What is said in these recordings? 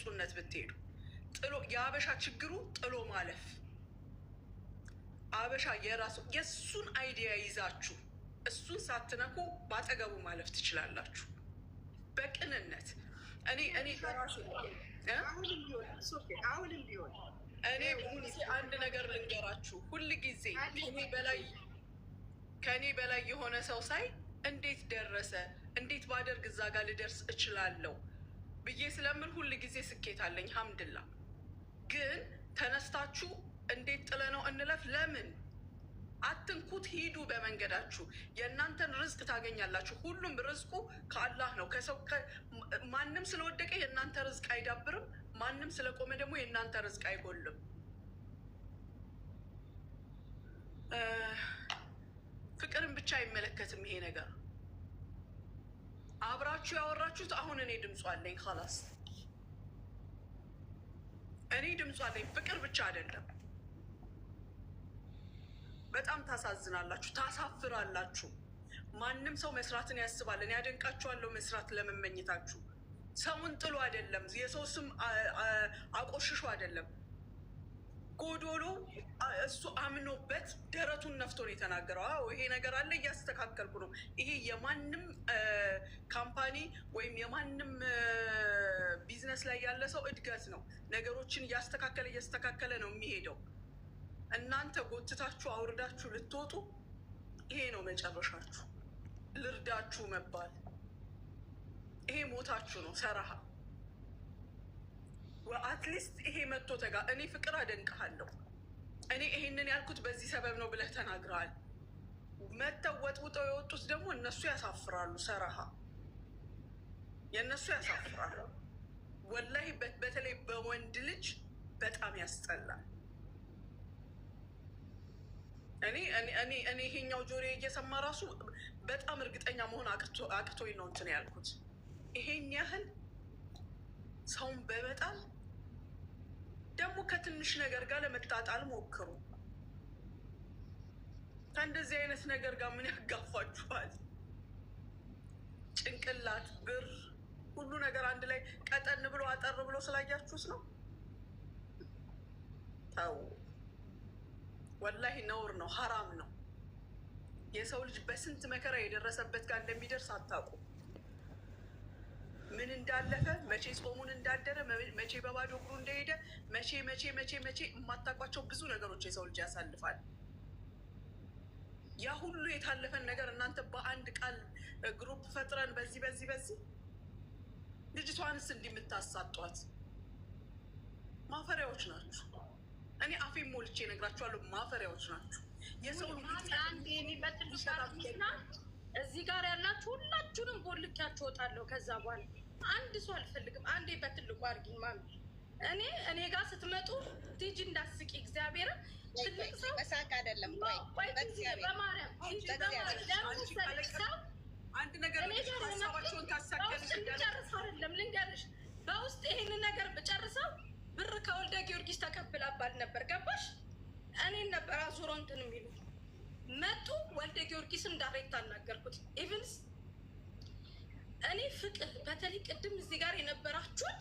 ንጹህነት ብትሄዱ ጥሎ የአበሻ ችግሩ ጥሎ ማለፍ አበሻ የእሱን አይዲያ ይዛችሁ እሱን ሳትነኩ ባጠገቡ ማለፍ ትችላላችሁ በቅንነት። እኔ በራሱ አሁንም ቢሆን እኔ አንድ ነገር ልንገራችሁ፣ ሁል ጊዜ ከኔ በላይ የሆነ ሰው ሳይ እንዴት ደረሰ እንዴት ባደርግ እዛ ጋር ልደርስ እችላለሁ ብዬ ስለምን ሁል ጊዜ ስኬት አለኝ ሀምድላ። ግን ተነስታችሁ እንዴት ጥለነው እንለፍ? ለምን አትንኩት? ሂዱ በመንገዳችሁ። የእናንተን ርዝቅ ታገኛላችሁ። ሁሉም ርዝቁ ከአላህ ነው። ከሰው ማንም ስለወደቀ የእናንተ ርዝቅ አይዳብርም። ማንም ስለቆመ ደግሞ የእናንተ ርዝቅ አይጎልም። ፍቅርን ብቻ አይመለከትም ይሄ ነገር። አብራችሁ ያወራችሁት አሁን እኔ ድምፁ አለኝ ኸላስ፣ እኔ ድምፁ አለኝ። ፍቅር ብቻ አይደለም። በጣም ታሳዝናላችሁ፣ ታሳፍራላችሁ። ማንም ሰው መስራትን ያስባል። እኔ ያደንቃችኋለሁ መስራት ለመመኝታችሁ። ሰውን ጥሎ አይደለም፣ የሰው ስም አቆሽሾ አይደለም። ጎዶሎ እሱ አምኖበት ደረቱን ነፍቶ ነው የተናገረው። አዎ ይሄ ነገር አለ፣ እያስተካከልኩ ነው። ይሄ የማንም ካምፓኒ ወይም የማንም ቢዝነስ ላይ ያለ ሰው እድገት ነው። ነገሮችን እያስተካከለ ነው የሚሄደው። እናንተ ጎትታችሁ አውርዳችሁ ልትወጡ፣ ይሄ ነው መጨረሻችሁ። ልርዳችሁ መባል ይሄ ሞታችሁ ነው። ሰራሃ አትሊስት ይሄ መጥቶ እኔ ፍቅር አደንቅሃለሁ። እኔ ይሄንን ያልኩት በዚህ ሰበብ ነው ብለህ ተናግረሃል። መጥተው ወጥውጠው የወጡት ደግሞ እነሱ ያሳፍራሉ። ሰራሃ የእነሱ ያሳፍራሉ ወላሂ። በተለይ በወንድ ልጅ በጣም ያስጠላል። እኔ ይሄኛው ጆሮዬ እየሰማ ራሱ በጣም እርግጠኛ መሆን አቅቶኝ ነው እንትን ያልኩት። ይሄን ያህል ሰውን በመጣል ደግሞ ከትንሽ ነገር ጋር ለመጣጣል ሞክሩ። ከእንደዚህ አይነት ነገር ጋር ምን ያጋፋችኋል? ጭንቅላት፣ ብር፣ ሁሉ ነገር አንድ ላይ ቀጠን ብሎ አጠር ብሎ ስላያችሁት ነው። ተው ወላሂ ነውር ነው፣ ሀራም ነው። የሰው ልጅ በስንት መከራ የደረሰበት ጋር እንደሚደርስ አታውቁ። ምን እንዳለፈ፣ መቼ ጾሙን እንዳደረ፣ መቼ በባዶ እግሩ እንደሄደ፣ መቼ የማታውቋቸው ብዙ ነገሮች የሰው ልጅ ያሳልፋል። ያ ሁሉ የታለፈን ነገር እናንተ በአንድ ቃል ግሩፕ ፈጥረን በዚህ ልጅቷንስ እንዲህ የምታሳጧት ማፈሪያዎች ናችሁ። እኔ አፌን ሞልቼ እነግራችኋለሁ፣ ማፈሪያዎች ናችሁ። የሰው እዚህ ጋር ያላችሁ ሁላችሁንም ቦልኪያችሁ እወጣለሁ። ከዛ በኋላ አንድ ሰው አልፈልግም። አንዴ በትልቁ አድርጊኝ ማሚ። እኔ ጋር ስትመጡ ቲጂ እንዳስቂ እግዚአብሔርን ትልቅ ሰው መሳቅ አይደለም። በማርያም አንድ ነገር ሀሳባቸውን ጨርስ አይደለም ልንገርሽ፣ በውስጥ ይሄንን ነገር ብጨርሰው ብር ከወልደ ጊዮርጊስ ተቀብላባል ነበር። ገባሽ? እኔን ነበር አዙሮ እንትን የሚሉ መጡ። ወልደ ጊዮርጊስን ዳይሬክት አናገርኩት። ኢቭንስ እኔ ፍቅር በተለይ ቅድም እዚህ ጋር የነበራችሁት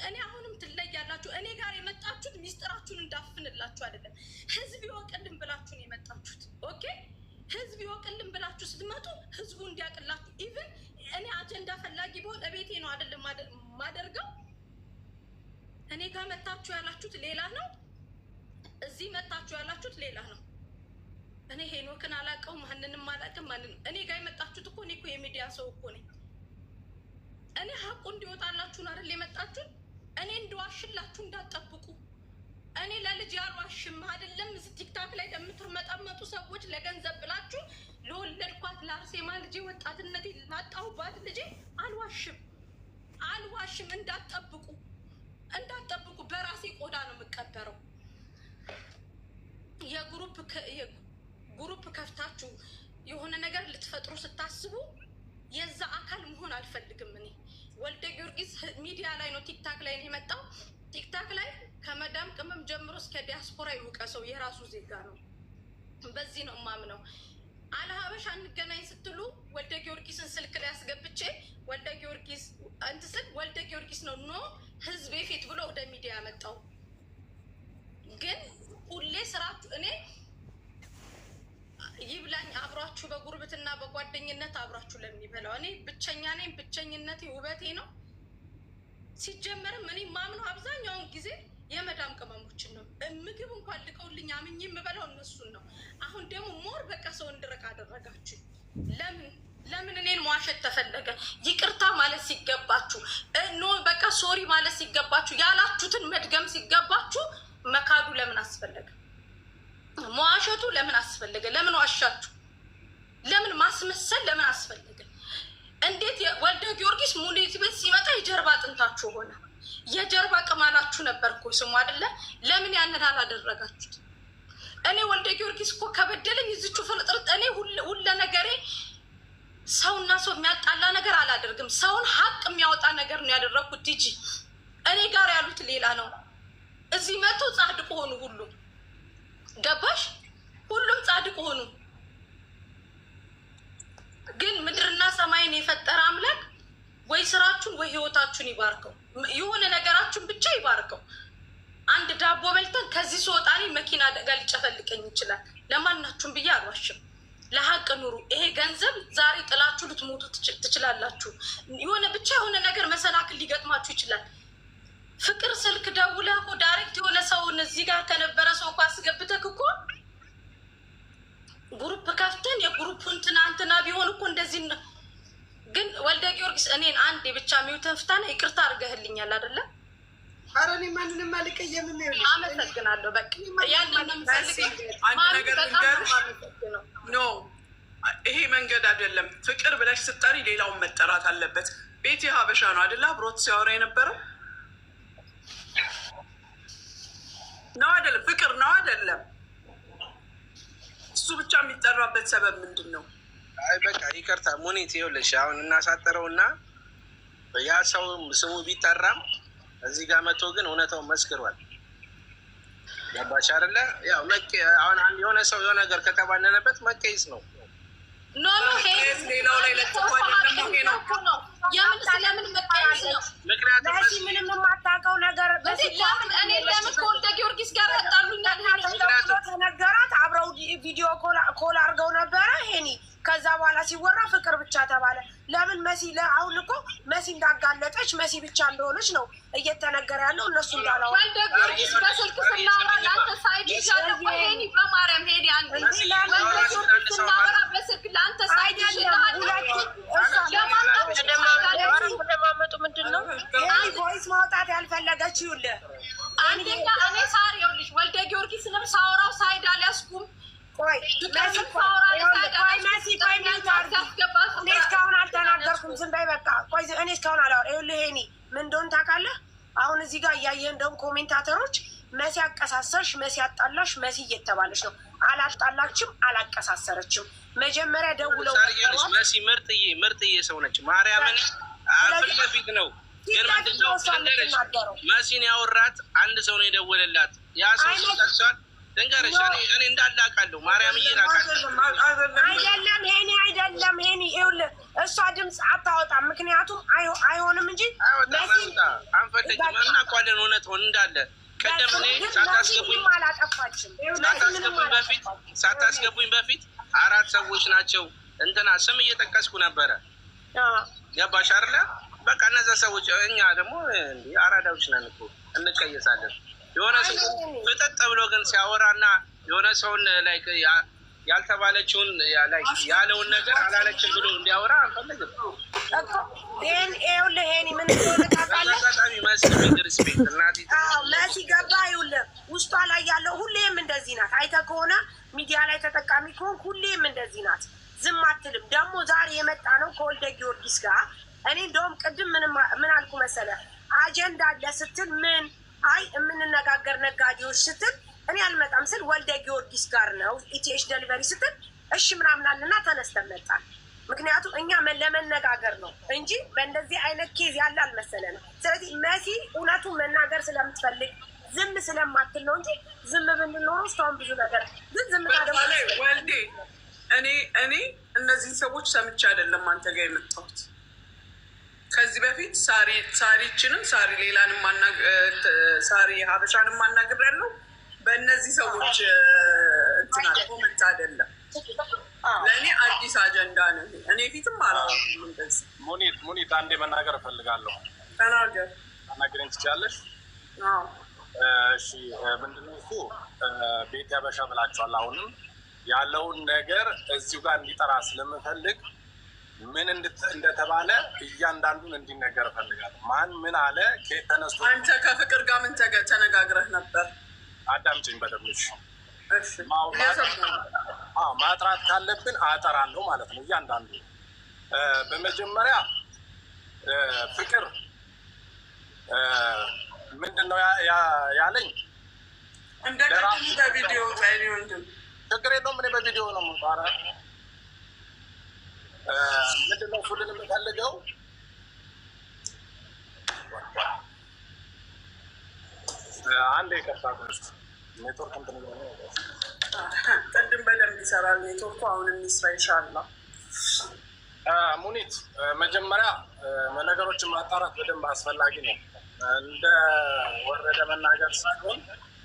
እኔ አሁንም ትለያላችሁ። እኔ ጋር የመጣችሁት ሚስጥራችሁን እንዳፍንላችሁ አይደለም፣ ህዝብ ይወቅልን ብላችሁን የመጣችሁት። ኦኬ፣ ህዝብ ይወቅልን ብላችሁ ስትመጡ ህዝቡ እንዲያቅላችሁ። ኢቭን እኔ አጀንዳ ፈላጊ ቢሆን እቤቴ ነው አይደለም ማደርገው። እኔ ጋር መጣችሁ ያላችሁት ሌላ ነው፣ እዚህ መጣችሁ ያላችሁት ሌላ ነው። እኔ ሄኖክን አላውቀው፣ ማንንም አላውቅም። እኔ ጋር የመጣችሁት እኮ እኔ እኮ የሚዲያ ሰው እኮ ነኝ። እኔ ሀቁ እንዲወጣላችሁን አይደል የመጣችሁት? እኔ እንድዋሽላችሁ እንዳትጠብቁ። እኔ ለልጅ ያልዋሽም አይደለም። እዚህ ቲክታክ ላይ ለምትመጣመጡ ሰዎች ለገንዘብ ብላችሁ ለወለድኳት ለአርሴማ ልጄ ወጣትነቴ ላጣሁባት ልጄ አልዋሽም። እንዳትጠብቁ። በራሴ ቆዳ ነው የምቀበረው። የግሩፕ ከፍታችሁ የሆነ ነገር ልትፈጥሩ ስታስቡ የዛ አካል መሆን አልፈልግም። እኔ ወልደ ጊዮርጊስ ሚዲያ ላይ ነው፣ ቲክታክ ላይ ነው የመጣው። ቲክታክ ላይ ከመዳም ቅመም ጀምሮ እስከ ዲያስፖራ ይውቀሰው የራሱ ዜጋ ነው። በዚህ ነው የማምነው። አለሀበሻ እንገናኝ ስትሉ ወልደ ጊዮርጊስን ስልክ ላይ አስገብቼ ወልደ ጊዮርጊስ ነው ህዝቤ ፊት ብሎ ወደ ሚዲያ ያመጣው። ግን ሁሌ ስራችሁ እኔ ይብላኝ አብራችሁ በጉርብትና በጓደኝነት አብራችሁ ለሚበላው እኔ ብቸኛ ነኝ። ብቸኝነቴ ውበቴ ነው። ሲጀመርም እኔ ማምነው አብዛኛውን ጊዜ የመዳም ቅመሞችን ነው። ምግብ እንኳን ልከውልኝ አምኜ የምበላው እነሱን ነው። አሁን ደግሞ ሞር በቃ ሰው እንድረቅ አደረጋችሁ። ለምን እኔን መዋሸት ተፈለገ? ይቅርታ ማለት ሲገባችሁ ኖ በቃ ሶሪ ማለት ሲገባችሁ ያላችሁትን መድገም ሲገባችሁ መካዱ ለምን አስፈለገ? መዋሸቱ ለምን አስፈለገ? ለምን ዋሻችሁ? ለምን ማስመሰል ለምን አስፈለገ? እንዴት ወልደ ጊዮርጊስ ሙኒት ቤት ሲመጣ የጀርባ አጥንታችሁ ሆነ? የጀርባ ቅማላችሁ ነበር እኮ ስሙ አይደለ? ለምን ያንን አላደረጋችሁት? እኔ ወልደ ጊዮርጊስ እኮ ከበደለኝ እዚቹ ፍርጥርጥ እኔ ሁለ ነገሬ ሰውና ሰው የሚያጣላ ነገር አላደርግም። ሰውን ሀቅ የሚያወጣ ነገር ነው ያደረግኩት እንጂ እኔ ጋር ያሉት ሌላ ነው። እዚህ መቶ ጻድቅ ሆኑ ሁሉም። ገባሽ? ሁሉም ጻድቅ ሆኑ። ግን ምድርና ሰማይን የፈጠረ አምላክ ወይ ስራችሁን ወይ ህይወታችሁን ይባርከው። የሆነ ነገራችሁን ብቻ ይባርከው። አንድ ዳቦ በልተን ከዚህ ስወጣ እኔ መኪና አደጋ ሊጨፈልቀኝ ይችላል። ለማናችሁም ብዬ አልዋሽም። ለሀቅ ኑሩ። ይሄ ገንዘብ ዛሬ ጥላችሁ ልትሞቱ ትችላላችሁ። የሆነ ብቻ የሆነ ነገር መሰናክል ሊገጥማችሁ ይችላል። ፍቅር ስልክ ደውለህ እኮ ዳይሬክት የሆነ ሰውን እዚህ ጋር ከነበረ ሰው እኮ አስገብተህ እኮ ግሩፕ ከፍተን የግሩፑን ትናንትና ቢሆን እኮ እንደዚህ ነው። ግን ወልደ ጊዮርጊስ እኔን አንዴ ብቻ ሚውተን ፍታና ይቅርታ አድርገህልኛል አይደለም? ኧረ እኔ ማንንም አልቀየምም። አመሰግናለሁ። በቃ ያንን አንድ ነገር ልንገርሽ፣ ኖ ይሄ መንገድ አይደለም። ፍቅር ብለሽ ስጠሪ ሌላውን መጠራት አለበት። ቤት የሀበሻ ነው አይደለ? አብሮት ሲያወራ የነበረው ነው አይደለም? ፍቅር ነው አይደለም? እሱ ብቻ የሚጠራበት ሰበብ ምንድን ነው? አይ በቃ ይቅርታ ሙኒት፣ ይኸውልሽ አሁን እናሳጥረውና ያ ሰው ስሙ ቢጠራም እዚህ ጋር መቶ ግን እውነታውን መስክሯል። ገባሽ አይደለ? ያው አሁን የሆነ ሰው የሆነ ነገር ከተባለነበት መቀይስ ነው። ኖ ሌላው ላይ ለጥፎ አይደለም። ይሄ ነው የምን ስለምን መቀየስ ነው? ምክንያቱም በዚህ ምንም የማታውቀው ነገር እኔ ለምን ከወልደ ጊዮርጊስ ጋር ያጣሉኛል? ተነገራት። አብረው ቪዲዮ ኮል አድርገው ነበረ ሄኒ። ከዛ በኋላ ሲወራ ፍቅር ብቻ ተባለ። ለምን መሲ አሁን እኮ መሲ እንዳጋለጠች መሲ ብቻ እንደሆነች ነው እየተነገረ ያለው። እነሱ እንዳላው ወልደ ጊዮርጊስ በስልክ ስናወራ ለአንተ ሳይድ ይዣለሁ። ሄኒ በማርያም ሄዲ አንድ ወልደ ጊዮርጊስ ስናወራ በስልክ ለአንተ ሳይድ ይዣለሁ። ለማመጡ ምንድን ነው ቮይስ ማውጣት ያልፈለገች? ይኸውልህ አንደኛ እኔ ሳር ይኸውልሽ ወልደ ጊዮርጊስንም ሳወራው ሳይድ አልያዝኩም። ቆይ እኔ እስካሁን አልተናገርኩም። ዝም በይ በቃ። ቆይ እኔ እስካሁን አላወራም። ይኸውልህ ሄኒ ምን እንደሆነ ታውቃለህ? አሁን እዚህ ጋር እያየህ እንደውም ኮሜንታተሮች መሲ አቀሳሰርሽ፣ መሲ አጣላሽ፣ መሲ እየተባለች ነው። አላጣላችም፣ አላቀሳሰረችም። መጀመሪያ ደውለው መሲ ምርጥዬ ሰው ነች። ማርያምን ፊት ለፊት ነው። ግን ምንድነው መሲን ያወራት አንድ ሰው ነው የደወለላት። ያ ሰው ሲጠቅሷል ድንገረሻ እኔ እንዳላቃለሁ ማርያም እየራቃለሁ አይደለም ሄኒ አይደለም ሄኒ። ይኸውልህ እሷ ድምፅ አታወጣም። ምክንያቱም አይሆንም እንጂ አንፈልግም። እናውቃለን እውነቱን እንዳለ። ቀደም እኔ ሳታስገቡኝ በፊት 4 ሰዎች ናቸው እንትና ስም እየጠቀስኩ ነበረ። ገባሽ አይደለ? በቃ እነዛ ሰዎች እኛ ደግሞ አራዳዎች ነን እኮ እንቀየሳለን። የሆነ ሰው ፍጠጥ ብሎ ግን ሲያወራና የሆነ ሰውን ላይ ያልተባለችውን ያለውን ነገር አላለችም ብሎ እንዲያወራ አንፈልግም። ይኸውልህ ሄኒ ምን እንደሆነ ታውቃለህ? መሲ ገባ። ይኸውልህ ውስጧ ላይ ያለው ሁሌም እንደዚህ ናት። አይተህ ከሆነ ሚዲያ ላይ ተጠቃሚ ከሆን ሁሌም እንደዚህ ናት። ዝም አትልም። ደግሞ ዛሬ የመጣ ነው ከወልደ ጊዮርጊስ ጋር። እኔ እንደውም ቅድም ምን አልኩ መሰለህ? አጀንዳ አለ ስትል ምን አይ የምንነጋገር ነጋዴዎች ስትል እኔ አልመጣም ስል ወልደ ጊዮርጊስ ጋር ነው ኢቲኤች ደሊቨሪ ስትል እሺ ምናምን አለና ተነስተን መጣን። ምክንያቱም እኛ ለመነጋገር ነው እንጂ በእንደዚህ አይነት ኬዝ ያለ አልመሰለንም። ስለዚህ መሲ እውነቱን መናገር ስለምትፈልግ ዝም ስለማትል ነው እንጂ ዝም ብንኖረው እስካሁን ብዙ ነገር ግን ዝም ወልዴ እኔ እነዚህን ሰዎች ሰምቼ አይደለም አንተ ጋር የመጣሁት። ከዚህ በፊት ሳሪችንም ሳሪ ሌላንም ሳሪ ሀበሻንም ማናገር ያለው በእነዚህ ሰዎች እንትና ኮመንት አይደለም። ለእኔ አዲስ አጀንዳ ነው። እኔ ፊትም አላወራም እንደዚህ። ሙኒት አንዴ መናገር እፈልጋለሁ። ተናገር። ተናገረኝ ትችያለሽ? እሺ ምንድነው እሱ ቤት ሀበሻ ብላችኋል። አሁንም ያለውን ነገር እዚሁ ጋር እንዲጠራ ስለምፈልግ ምን እንደተባለ እያንዳንዱን እንዲነገር እፈልጋለሁ። ማን ምን አለ? ከየት ተነስቶ? አንተ ከፍቅር ጋር ምን ተነጋግረህ ነበር? አዳምጪኝ በደምብ። ማጥራት ካለብን አጠራለሁ ማለት ነው እያንዳንዱ። በመጀመሪያ ፍቅር ምንድን ነው ያለኝ? እንደ ቅድሙ በቪዲዮ ችግር የለውም። እኔ በቪዲዮ ነው የምንጣራ። ምንድን ነው ፉልን የምፈልገው? አንድ የቀጣ ኔትወርክ እንትን ቅድም በደንብ ይሰራል ኔትወርኩ። አሁን የሚስራ ይሻላል። ሙኒት መጀመሪያ ነገሮችን ማጣራት በደንብ አስፈላጊ ነው። እንደ ወረደ መናገር ሳይሆን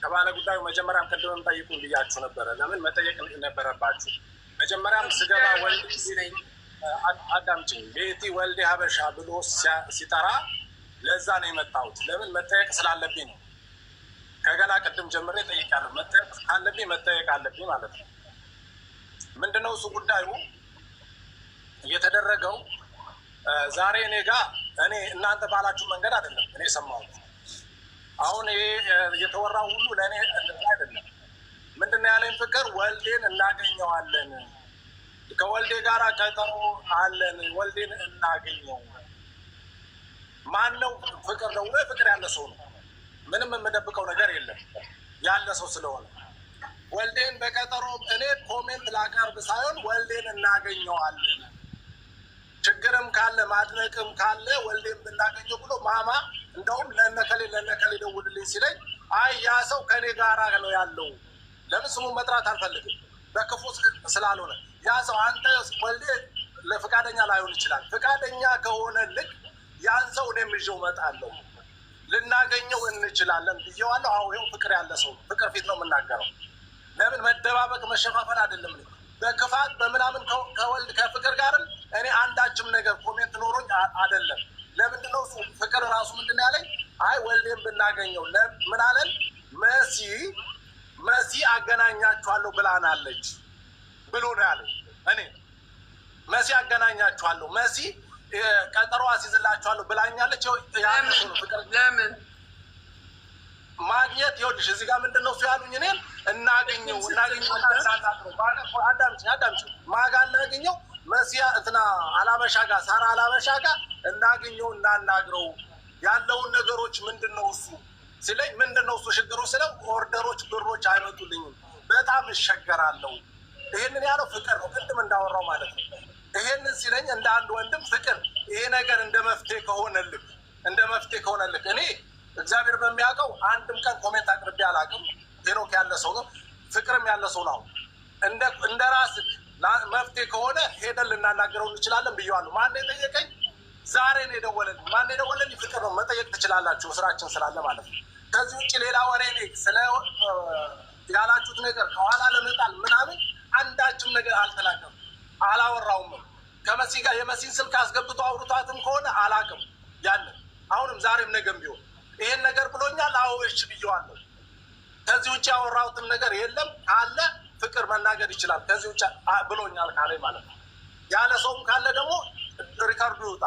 ከባለ ጉዳዩ መጀመሪያም ቅድምም ጠይቁን ብያችሁ ነበረ። ለምን መጠየቅ ነበረባችሁ? መጀመሪያም ስገባ አዳምጪኝ። ቤቲ ወልዴ ሀበሻ ብሎ ሲጠራ ለዛ ነው የመጣሁት። ለምን መጠየቅ ስላለብኝ ነው። ከገና ቅድም ጀምሬ ጠይቃለሁ። መጠየቅ ካለብኝ መጠየቅ አለብኝ ማለት ነው። ምንድነው እሱ ጉዳዩ እየተደረገው ዛሬ እኔ ጋር እኔ እናንተ ባላችሁ መንገድ አይደለም እኔ ሰማሁት። አሁን ይሄ የተወራው ሁሉ ለእኔ አይደለም። ምንድን ነው ያለኝ? ፍቅር ወልዴን እናገኘዋለን፣ ከወልዴ ጋር ቀጠሮ አለን፣ ወልዴን እናገኘው። ማን ነው? ፍቅር ነው። ፍቅር ያለ ሰው ነው። ምንም የምደብቀው ነገር የለም ያለ ሰው ስለሆነ ወልዴን በቀጠሮ እኔ ኮሜንት ላቀርብ ሳይሆን ወልዴን እናገኘዋለን፣ ችግርም ካለ ማድነቅም ካለ ወልዴን ብናገኘው ብሎ ማማ እንደውም ለነከሌ ደውልልኝ ሲለኝ አይ ያ ሰው ከኔ ጋራ ነው ያለው። ለምን ስሙን መጥራት አልፈልግም በክፉ ስላልሆነ ያ ሰው አንተ ወልዴ ለፍቃደኛ ላይሆን ይችላል። ፍቃደኛ ከሆነ ልክ ያን ሰው እኔም ይዤው እመጣለሁ፣ ልናገኘው እንችላለን ብዬዋለሁ። አዎ ይኸው ፍቅር ያለ ሰው ፍቅር ፊት ነው የምናገረው። ለምን መደባበቅ መሸፋፈን አይደለም። በክፋት በምናምን ከፍቅር ጋርም እኔ አንዳችም ነገር ኮሜንት ኖሮኝ አይደለም። ለምንድነው ፍቅር ራሱ ምንድነው ያለኝ? አይ ወልዴን ብናገኘው ምን አለን? መሲ አገናኛችኋለሁ ብላናለች ብሎ ነው ያለኝ። እኔ መሲ አገናኛችኋለሁ፣ መሲ ቀጠሮ አስይዝላችኋለሁ ብላኛለች። ለምን ማግኘት ይኸውልሽ፣ እዚህ ጋር ምንድነው እሱ ያሉኝ? እኔን እናገኘው አዳምጪ ማጋ እናገኘው መሲያ እንትና አላበሻ ጋር ሳራ አላበሻ ጋር እናገኘው እናናግረው ያለውን ነገሮች ምንድነው እሱ ሲለኝ፣ ምንድነው እሱ ችግሩ ስለው ኦርደሮች ብሮች አይመጡልኝም፣ በጣም እሸገራለሁ። ይሄንን ያለው ፍቅር ነው፣ ቅድም እንዳወራው ማለት ነው። ይሄንን ሲለኝ እንደ አንድ ወንድም ፍቅር ይሄ ነገር እንደ መፍትሄ ከሆነልክ እኔ እግዚአብሔር በሚያውቀው አንድም ቀን ኮሜንት አቅርቤ አላውቅም። ሄኖክ ያለ ሰው ነው፣ ፍቅርም ያለ ሰው ነው። እንደ ራስህ መፍትሄ ከሆነ ሄደን ልናናገረው እንችላለን ብዬዋለሁ። ማን የጠየቀኝ? ዛሬ ነው የደወለልኝ። ማን የደወለልኝ? ፍቅር ነው። መጠየቅ ትችላላችሁ፣ ስራችን ስላለ ማለት ነው። ከዚህ ውጭ ሌላ ወሬ ስለ ያላችሁት ነገር ከኋላ ለመጣል ምናምን አንዳችም ነገር አልተናገርም፣ አላወራውም። ከመሲ ጋር የመሲን ስልክ አስገብቶ አውርቷትም ከሆነ አላውቅም። ያንን አሁንም ዛሬም ነገም ቢሆን ይሄን ነገር ብሎኛል። አዎ እሺ ብዬዋለሁ። ከዚህ ውጭ ያወራሁትም ነገር የለም። ካለ ፍቅር መናገር ይችላል። ከዚህ ውጭ ብሎኛል ካለ ማለት ነው። ያለ ሰውም ካለ ደግሞ ሪካርዱ ይውጣ።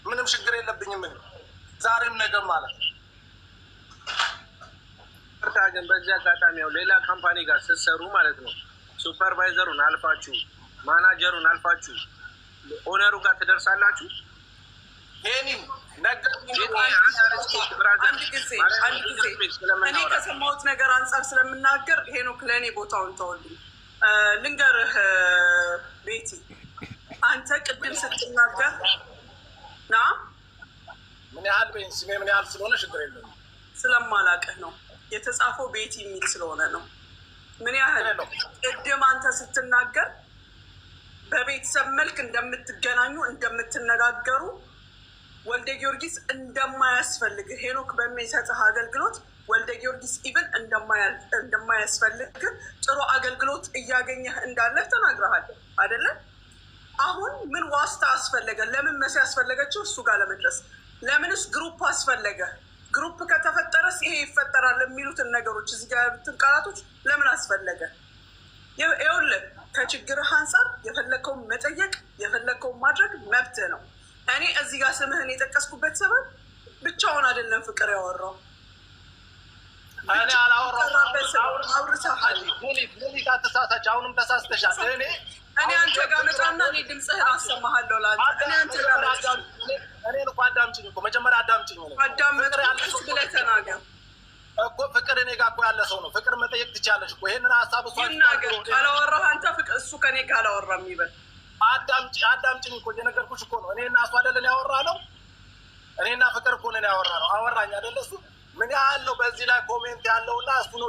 ምንም ችግር የለብኝም። ምን ዛሬም ነገም ማለት ነው። ግን በዚህ አጋጣሚ ያው ሌላ ካምፓኒ ጋር ስትሰሩ ማለት ነው ሱፐርቫይዘሩን አልፋችሁ ማናጀሩን አልፋችሁ ኦነሩ ጋር ትደርሳላችሁ። ይሄንን አንድ ጊዜ እኔ ከሰማሁት ነገር አንጻር ስለምናገር ሄኖክ ለእኔ ቦታውን ተወልኝ ልንገርህ። ቤቲ አንተ ቅድም ስትናገር ና ምን ያህል ስሜ ምን ያህል ስለሆነ ችግር የለም ስለማላውቅህ ነው የተጻፈው ቤቲ የሚል ስለሆነ ነው። ምን ያህል ቅድም አንተ ስትናገር በቤተሰብ መልክ እንደምትገናኙ እንደምትነጋገሩ ወልደ ጊዮርጊስ እንደማያስፈልግ ሄኖክ በሚሰጥህ አገልግሎት ወልደ ጊዮርጊስ ኢቨን እንደማያስፈልግ ጥሩ አገልግሎት እያገኘህ እንዳለህ ተናግረሃል አይደለ? አሁን ምን ዋስታ አስፈለገ? ለምን መሲ ያስፈለገችው እሱ ጋር ለመድረስ? ለምንስ ግሩፕ አስፈለገ? ግሩፕ ከተፈጠረስ ይሄ ይፈጠራል የሚሉትን ነገሮች እዚህ ጋር ያሉትን ቃላቶች ለምን አስፈለገ? ይኸውልህ ከችግርህ አንጻር የፈለግከውን መጠየቅ የፈለግከውን ማድረግ መብትህ ነው። እኔ እዚህ ጋር ስምህን የጠቀስኩበት ሰበብ ብቻውን አይደለም ፍቅር ያወራው እኔ አላወራሁም። ተሳሳች። አሁንም ተሳስተሻል። እኔ አንተ ጋር መጣና እኔ ድምፅህን አሰማሃለሁ ለአንተ። እኔ አንተ ጋር እኔን እኮ አዳምጪኝ እኮ መጀመሪያ አዳምጪኝ። አዳምጥ ብለህ ተናገር እኮ ፍቅር እኔ ጋር እኮ ያለ ሰው ነው። ፍቅር መጠየቅ ትችያለሽ እኮ ይሄንን ሀሳብ እሷ ይናገር። ካላወራህ አንተ ፍቅር እሱ ከኔ ካላወራ የሚበል አዳምጪኝ እኮ እየነገርኩሽ እኮ ነው። እኔና እሱ አይደለን ያወራ ነው። እኔና ፍቅር እኮ ነን ያወራ ነው። አወራኝ አይደለ? እሱ ምን ያህል ነው በዚህ ላይ ኮሜንት ያለውና እሱ ነው